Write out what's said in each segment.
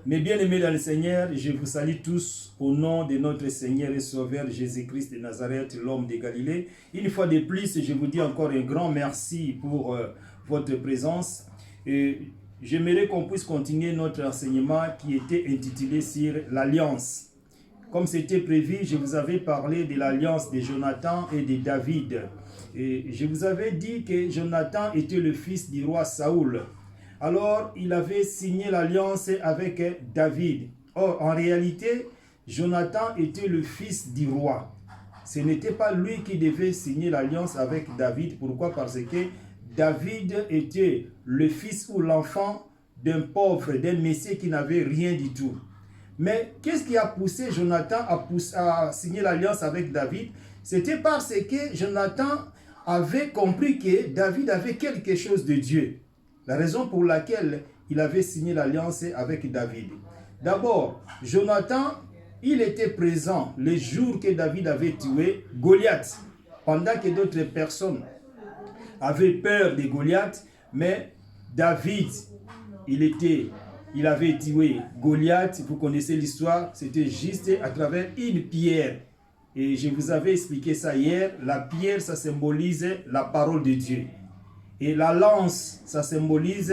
Mes bien-aimés dans le Seigneur, je vous salue tous au nom de notre Seigneur et Sauveur Jésus-Christ de Nazareth, l'homme de Galilée. Une fois de plus, je vous dis encore un grand merci pour votre présence. Et j'aimerais qu'on puisse continuer notre enseignement qui était intitulé sur l'Alliance. Comme c'était prévu, je vous avais parlé de l'alliance de Jonathan et de David. Et je vous avais dit que Jonathan était le fils du roi Saoul. Alors, il avait signé l'alliance avec David. Or, en réalité, Jonathan était le fils du roi. Ce n'était pas lui qui devait signer l'alliance avec David. Pourquoi? Parce que David était le fils ou l'enfant d'un pauvre, d'un messier qui n'avait rien du tout. Mais qu'est-ce qui a poussé Jonathan à signer l'alliance avec David? C'était parce que Jonathan avait compris que David avait quelque chose de Dieu. La raison pour laquelle il avait signé l'alliance avec David. D'abord, Jonathan, il était présent le jour que David avait tué Goliath. Pendant que d'autres personnes avaient peur de Goliath, mais David, il avait tué Goliath. Vous connaissez l'histoire, c'était juste à travers une pierre. Et je vous avais expliqué ça hier. La pierre, ça symbolise la parole de Dieu. Et la lance, ça symbolise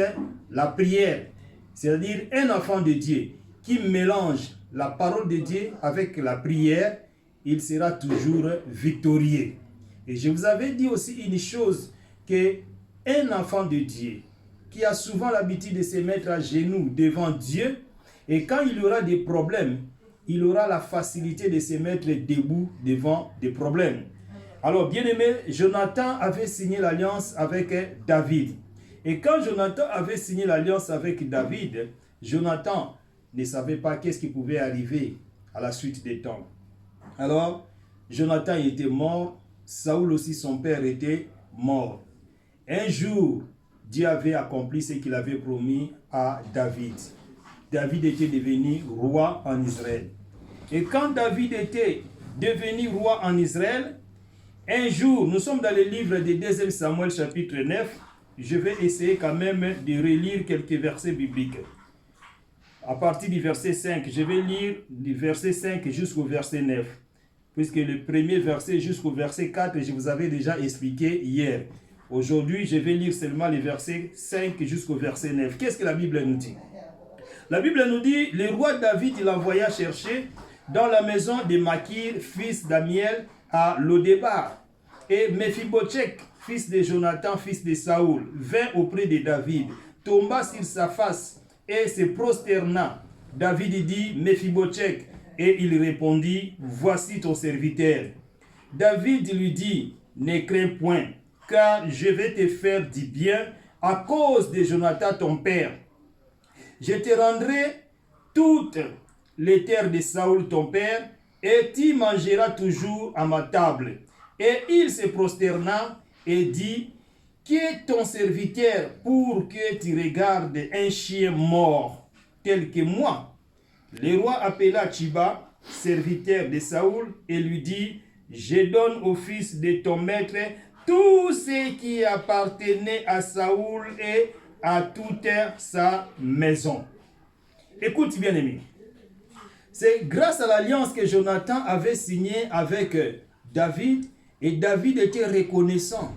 la prière. C'est-à-dire un enfant de Dieu qui mélange la parole de Dieu avec la prière, il sera toujours victorieux. Et je vous avais dit aussi une chose, que un enfant de Dieu qui a souvent l'habitude de se mettre à genoux devant Dieu, et quand il aura des problèmes, il aura la facilité de se mettre debout devant des problèmes. Alors, bien-aimé, Jonathan avait signé l'alliance avec David. Et quand Jonathan avait signé l'alliance avec David, Jonathan ne savait pas qu'est-ce qui pouvait arriver à la suite des temps. Alors, Jonathan était mort, Saoul aussi, son père, était mort. Un jour, Dieu avait accompli ce qu'il avait promis à David. David était devenu roi en Israël. Et quand David était devenu roi en Israël, un jour, nous sommes dans le livre de 2 Samuel chapitre 9. Je vais essayer quand même de relire quelques versets bibliques. À partir du verset 5, je vais lire du verset 5 jusqu'au verset 9. Puisque le premier verset jusqu'au verset 4, je vous avais déjà expliqué hier. Aujourd'hui, je vais lire seulement les versets 5 jusqu'au verset 9. Qu'est-ce que la Bible nous dit? La Bible nous dit, le roi David, il envoya chercher dans la maison de Makir, fils d'Amiel, à Lodébar. Et Mephibosheth, fils de Jonathan, fils de Saoul, vint auprès de David, tomba sur sa face et se prosterna. David dit, Mephibosheth, et il répondit, voici ton serviteur. David lui dit, ne crains point, car je vais te faire du bien à cause de Jonathan ton père. Je te rendrai toutes les terres de Saoul ton père, et tu mangeras toujours à ma table. Et il se prosterna et dit, qui est ton serviteur pour que tu regardes un chien mort tel que moi? Le roi appela Tchiba, serviteur de Saoul, et lui dit, je donne au fils de ton maître tout ce qui appartenait à Saoul et à toute sa maison. Écoute bien aimé. C'est grâce à l'alliance que Jonathan avait signée avec David, et David était reconnaissant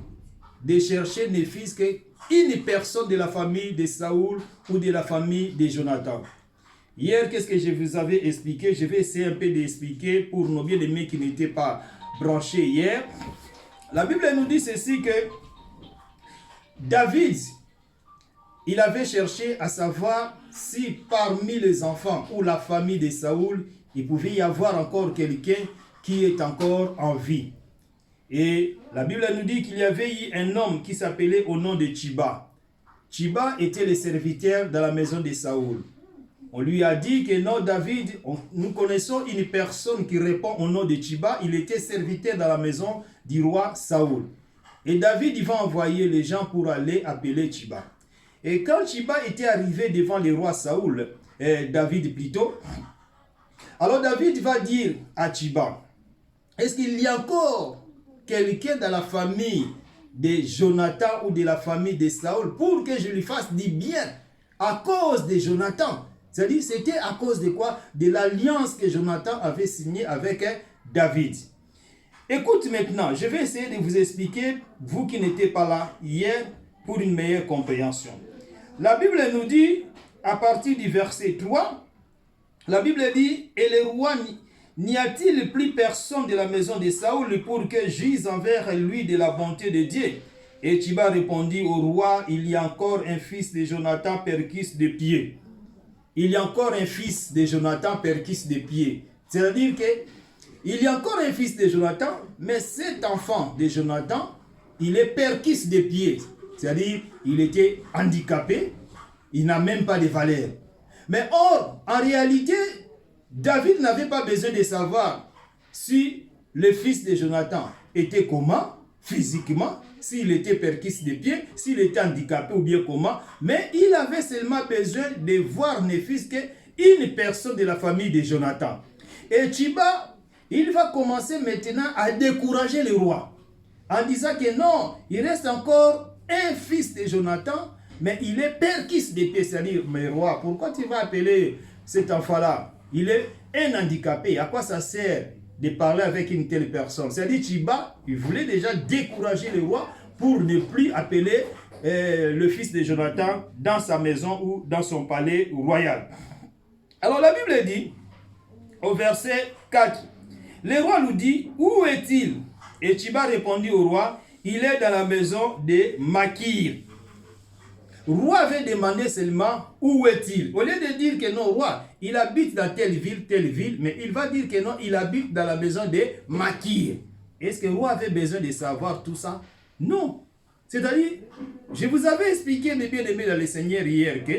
de chercher ne fût-ce qu'une personne de la famille de Saoul ou de la famille de Jonathan. Hier, qu'est-ce que je vous avais expliqué? Je vais essayer un peu d'expliquer pour nos bien-aimés qui n'étaient pas branchés hier. La Bible nous dit ceci que David, il avait cherché à savoir si parmi les enfants ou la famille de Saoul, il pouvait y avoir encore quelqu'un qui est encore en vie. Et la Bible nous dit qu'il y avait eu un homme qui s'appelait au nom de Tchiba. Tchiba était le serviteur dans la maison de Saoul. On lui a dit que non, David, nous connaissons une personne qui répond au nom de Tchiba. Il était serviteur dans la maison du roi Saoul. Et David, il va envoyer les gens pour aller appeler Tchiba. Et quand Tchiba était arrivé devant le roi Saoul, David plutôt, alors David va dire à Tchiba, est-ce qu'il y a encore quelqu'un dans la famille de Jonathan ou de la famille de Saoul pour que je lui fasse du bien à cause de Jonathan? C'est-à-dire, c'était à cause de quoi? De l'alliance que Jonathan avait signée avec David. Écoute maintenant, je vais essayer de vous expliquer, vous qui n'étiez pas là hier, pour une meilleure compréhension. La Bible nous dit, à partir du verset 3, la Bible dit, « Et le roi, n'y a-t-il plus personne de la maison de Saoul pour que j'use envers lui de la bonté de Dieu ?» Et Tchiba répondit au roi, « Il y a encore un fils de Jonathan, perkis de pied. » Il y a encore un fils de Jonathan, perkis de pied. C'est-à-dire que il y a encore un fils de Jonathan, mais cet enfant de Jonathan, il est perkis de pied. C'est-à-dire, il était handicapé, il n'a même pas de valeur. Mais or, en réalité, David n'avait pas besoin de savoir si le fils de Jonathan était comment, physiquement, s'il était perkis de pied, s'il était handicapé ou bien comment, mais il avait seulement besoin de voir ne fût-ce qu'une personne de la famille de Jonathan. Et Tchiba, il va commencer maintenant à décourager le roi, en disant que non, il reste encore un fils de Jonathan, mais il est perkis de pied, c'est-à-dire, mais roi, pourquoi tu vas appeler cet enfant-là? Il est un handicapé, à quoi ça sert de parler avec une telle personne? C'est-à-dire, Tchiba, il voulait déjà décourager le roi pour ne plus appeler le fils de Jonathan dans sa maison ou dans son palais royal. Alors la Bible dit, au verset 4, le roi lui dit, où est-il? Et Tchiba répondit au roi, il est dans la maison de Makir. Le roi avait demandé seulement, où est-il? Au lieu de dire que non, roi, il habite dans telle ville, mais il va dire que non, il habite dans la maison de Makir. Est-ce que le roi avait besoin de savoir tout ça? Non. C'est-à-dire, je vous avais expliqué, mes bien-aimés dans le Seigneur hier, que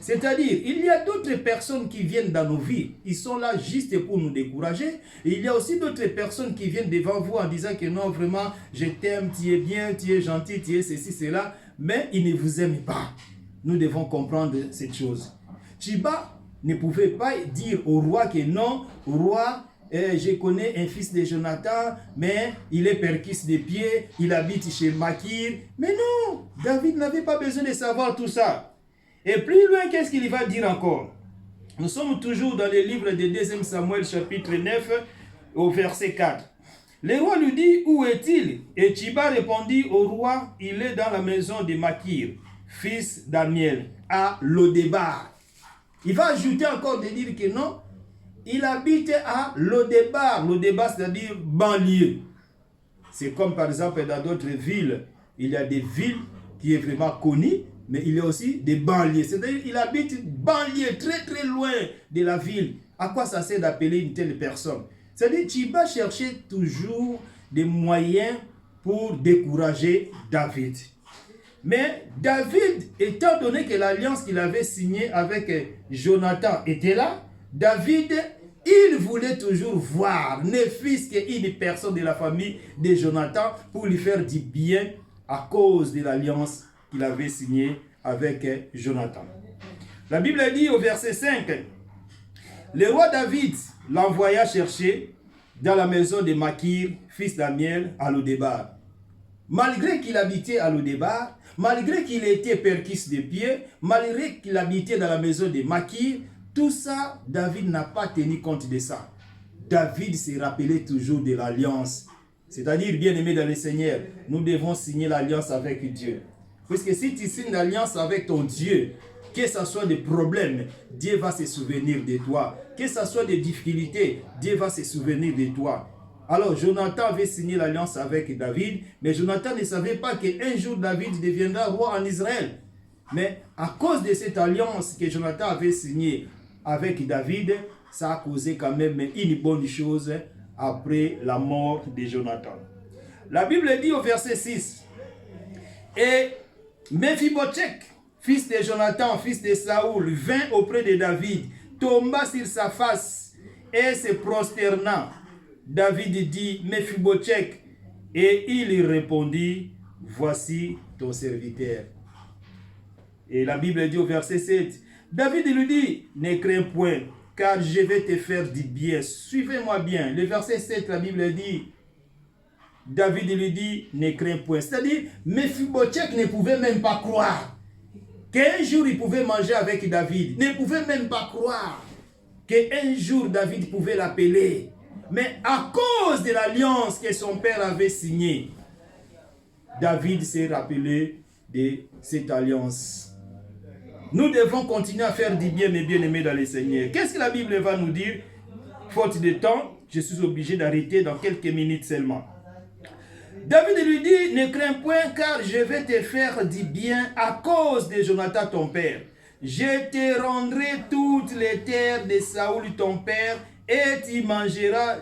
c'est-à-dire, il y a d'autres personnes qui viennent dans nos vies. Ils sont là juste pour nous décourager. Et il y a aussi d'autres personnes qui viennent devant vous en disant que non, vraiment, je t'aime, tu es bien, tu es gentil, tu es ceci, cela. Mais ils ne vous aiment pas. Nous devons comprendre cette chose. Tchiba ne pouvait pas dire au roi que non, roi, je connais un fils de Jonathan, mais il est perkis de pied, il habite chez Makir. Mais non, David n'avait pas besoin de savoir tout ça. Et plus loin, qu'est-ce qu'il va dire encore? Nous sommes toujours dans le livre de 2 Samuel, chapitre 9, au verset 4. Le roi lui dit, où est-il? Et Tchiba répondit au roi, il est dans la maison de Makir, fils d'Amiel, à Lodébar. Il va ajouter encore de dire que non, il habite à Lodébar. Lodébar, c'est-à-dire banlieue. C'est comme par exemple dans d'autres villes, il y a des villes qui sont vraiment connues, mais il y a aussi des banlieues. C'est-à-dire qu'il habite banlieue, très très loin de la ville. À quoi ça sert d'appeler une telle personne? C'est-à-dire Tchiba cherchait toujours des moyens pour décourager David. Mais David, étant donné que l'alliance qu'il avait signée avec Jonathan était là, David, il voulait toujours voir, ne fût-ce qu'une personne de la famille de Jonathan pour lui faire du bien à cause de l'alliance qu'il avait signée avec Jonathan. La Bible dit au verset 5, le roi David l'envoya chercher dans la maison de Makir, fils d'Amiel, à Lodébar. Malgré qu'il habitait à Lodébar, malgré qu'il était perkis de pied, malgré qu'il habitait dans la maison de Makir, tout ça, David n'a pas tenu compte de ça. David s'est rappelé toujours de l'alliance. C'est-à-dire, bien-aimé dans le Seigneur, nous devons signer l'alliance avec Dieu. Puisque si tu signes l'alliance avec ton Dieu, que ce soit des problèmes, Dieu va se souvenir de toi. Que ce soit des difficultés, Dieu va se souvenir de toi. Alors, Jonathan avait signé l'alliance avec David, mais Jonathan ne savait pas qu'un jour David deviendra roi en Israël. Mais à cause de cette alliance que Jonathan avait signée avec David, ça a causé quand même une bonne chose après la mort de Jonathan. La Bible dit au verset 6, et Mephibosheth, fils de Jonathan, fils de Saoul, vint auprès de David, tomba sur sa face et se prosterna. David dit, Mephibosheth, et il lui répondit, voici ton serviteur. Et la Bible dit au verset 7, David lui dit, ne crains point, car je vais te faire du bien. Suivez-moi bien. Le verset 7, la Bible dit, David lui dit, ne crains point. C'est-à-dire, Mephibosheth ne pouvait même pas croire qu'un jour il pouvait manger avec David. Ne pouvait même pas croire qu'un jour David pouvait l'appeler. Mais à cause de l'alliance que son père avait signée, David s'est rappelé de cette alliance. Nous devons continuer à faire du bien, mes bien-aimés dans le Seigneur. Qu'est-ce que la Bible va nous dire? Faute de temps, je suis obligé d'arrêter dans quelques minutes seulement. David lui dit, ne crains point, car je vais te faire du bien à cause de Jonathan ton père. Je te rendrai toutes les terres de Saoul ton père, et tu mangeras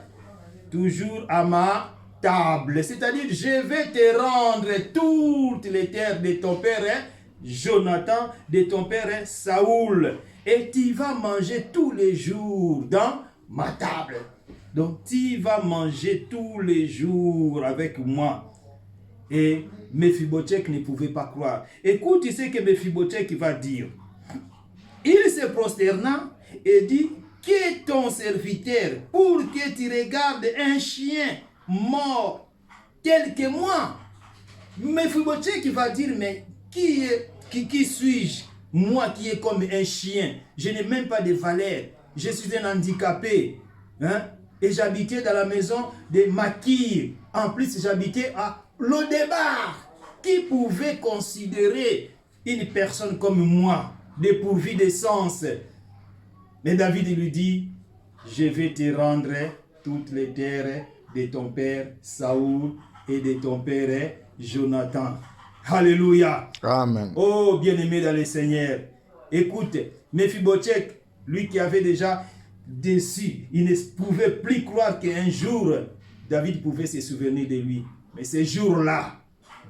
toujours à ma table. C'est-à-dire, je vais te rendre toutes les terres de ton père, Jonathan, de ton père Saoul, et tu vas manger tous les jours dans ma table. Donc, tu vas manger tous les jours avec moi. Et Mephibosheth ne pouvait pas croire. Écoute, tu sais que Mephibosheth va dire. Il se prosterna et dit, qui est ton serviteur pour que tu regardes un chien mort tel que moi? Mephibosheth va dire, mais qui suis-je? Moi qui est comme un chien. Je n'ai même pas de valeur. Je suis un handicapé. Hein? Et j'habitais dans la maison de Makir. En plus, j'habitais à Lodebar. Qui pouvait considérer une personne comme moi, dépourvue de sens? Mais David lui dit, je vais te rendre toutes les terres de ton père Saoul et de ton père Jonathan. Alléluia. Amen. Oh, bien-aimé dans le Seigneur. Écoute, Mephibosheth, lui qui avait déjà déçu, il ne pouvait plus croire qu'un jour, David pouvait se souvenir de lui. Mais ce jour-là,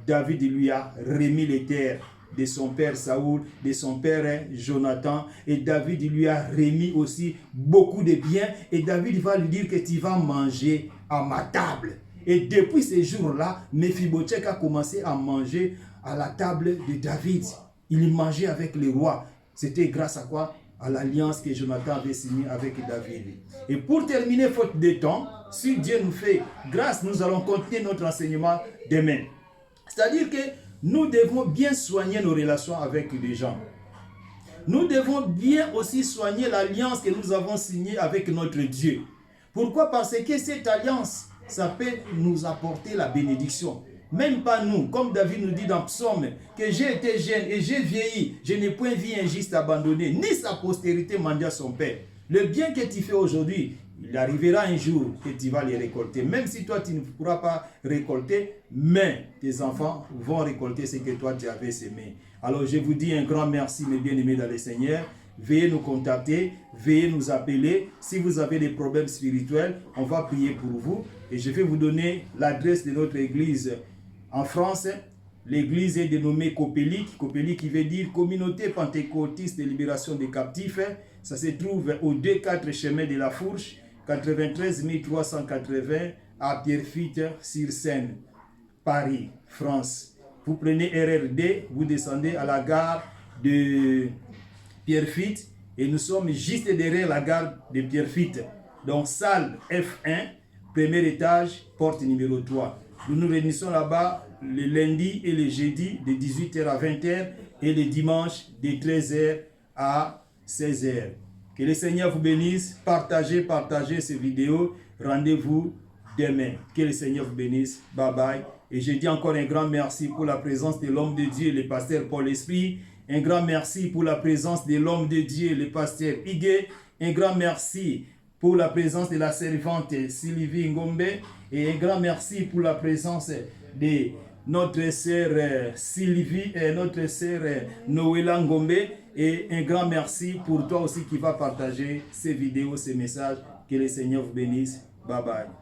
David lui a remis les terres de son père Saoul, de son père Jonathan, et David lui a remis aussi beaucoup de biens, et David va lui dire que tu vas manger à ma table. Et depuis ce jour-là, Mephibosheth a commencé à manger à la table de David. Il mangeait avec le roi. C'était grâce à quoi? À l'alliance que Jonathan avait signée avec David. Et pour terminer, faute de temps, si Dieu nous fait grâce, nous allons continuer notre enseignement demain. C'est-à-dire que nous devons bien soigner nos relations avec les gens. Nous devons bien aussi soigner l'alliance que nous avons signée avec notre Dieu. Pourquoi? Parce que cette alliance, ça peut nous apporter la bénédiction. Même pas nous, comme David nous dit dans Psaume, que j'ai été jeune et j'ai vieilli, je n'ai point vu un juste abandonné, ni sa postérité mendier son père. Le bien que tu fais aujourd'hui, il arrivera un jour que tu vas les récolter. Même si toi, tu ne pourras pas récolter, mais tes enfants vont récolter ce que toi, tu avais semé. Alors, je vous dis un grand merci, mes bien-aimés dans le Seigneur. Veuillez nous contacter, veuillez nous appeler. Si vous avez des problèmes spirituels, on va prier pour vous. Et je vais vous donner l'adresse de notre église en France. L'église est dénommée Copélique. Copélique qui veut dire Communauté Pentecôtiste de Libération des Captifs. Ça se trouve au 2-4 chemin de la Fourche, 93 380 à Pierrefitte-sur-Seine, Paris, France. Vous prenez RRD, vous descendez à la gare de Pierrefitte et nous sommes juste derrière la gare de Pierrefitte. Donc salle F1, premier étage, porte numéro 3. Nous nous réunissons là-bas le lundi et le jeudi de 18h à 20h et le dimanche de 13h à 16h. Que le Seigneur vous bénisse. Partagez ces vidéos. Rendez-vous demain. Que le Seigneur vous bénisse. Bye bye. Et je dis encore un grand merci pour la présence de l'homme de Dieu, le pasteur Paul Esprit. Un grand merci pour la présence de l'homme de Dieu, le pasteur Higuet. Un grand merci pour la présence de la servante Sylvie Ngombe. Et un grand merci pour la présence de notre sœur Sylvie et notre sœur Noëlla Ngombe. Et un grand merci pour toi aussi qui va partager ces vidéos, ces messages. Que le Seigneur vous bénisse. Bye bye.